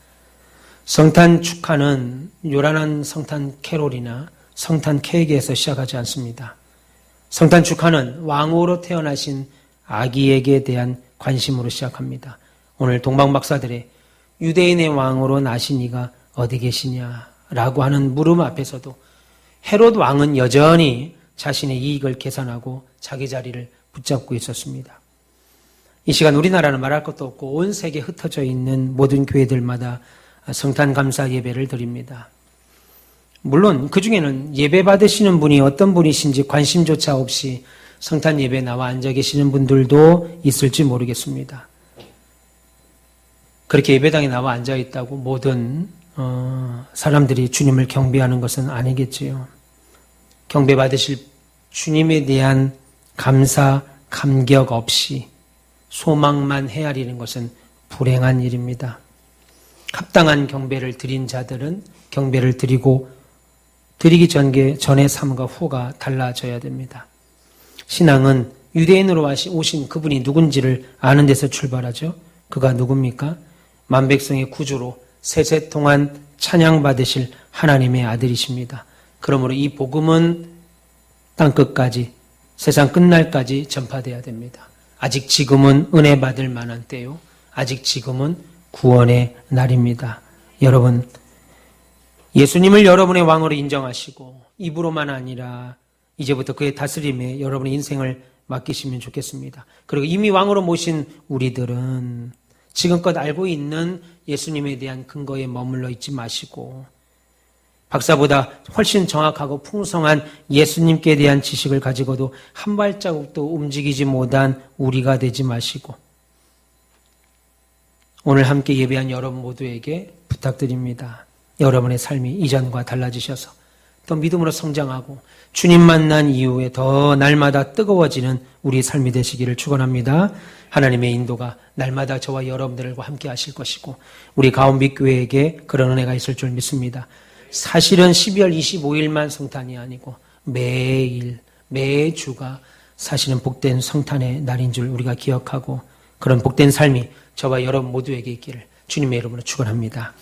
성탄 축하는 요란한 성탄 캐롤이나 성탄 케이크에서 시작하지 않습니다. 성탄 축하는 왕으로 태어나신 아기에게 대한 관심으로 시작합니다. 오늘 동방박사들의 유대인의 왕으로 나신 이가 어디 계시냐라고 하는 물음 앞에서도 헤롯 왕은 여전히 자신의 이익을 계산하고 자기 자리를 붙잡고 있었습니다. 이 시간 우리나라는 말할 것도 없고 온 세계에 흩어져 있는 모든 교회들마다 성탄 감사 예배를 드립니다. 물론 그 중에는 예배 받으시는 분이 어떤 분이신지 관심조차 없이 성탄 예배에 나와 앉아 계시는 분들도 있을지 모르겠습니다. 그렇게 예배당에 나와 앉아 있다고 모든 사람들이 주님을 경배하는 것은 아니겠지요. 경배 받으실 주님에 대한 감사, 감격 없이 소망만 헤아리는 것은 불행한 일입니다. 합당한 경배를 드린 자들은 경배를 드리기 전에 삶과 후가 달라져야 됩니다. 신앙은 유대인으로 오신 그분이 누군지를 아는 데서 출발하죠. 그가 누굽니까? 만백성의 구주로 세세 동안 찬양받으실 하나님의 아들이십니다. 그러므로 이 복음은 땅끝까지, 세상 끝날까지 전파돼야 됩니다. 아직 지금은 은혜 받을 만한 때요. 아직 지금은 구원의 날입니다. 여러분, 예수님을 여러분의 왕으로 인정하시고 입으로만 아니라 이제부터 그의 다스림에 여러분의 인생을 맡기시면 좋겠습니다. 그리고 이미 왕으로 모신 우리들은 지금껏 알고 있는 예수님에 대한 근거에 머물러 있지 마시고 박사보다 훨씬 정확하고 풍성한 예수님께 대한 지식을 가지고도 한 발자국도 움직이지 못한 우리가 되지 마시고 오늘 함께 예배한 여러분 모두에게 부탁드립니다. 여러분의 삶이 이전과 달라지셔서 또 믿음으로 성장하고 주님 만난 이후에 더 날마다 뜨거워지는 우리 삶이 되시기를 축원합니다. 하나님의 인도가 날마다 저와 여러분들과 함께 하실 것이고 우리 가온빛 교회에게 그런 은혜가 있을 줄 믿습니다. 사실은 12월 25일만 성탄이 아니고 매주가 사실은 복된 성탄의 날인 줄 우리가 기억하고 그런 복된 삶이 저와 여러분 모두에게 있기를 주님의 이름으로 축원합니다.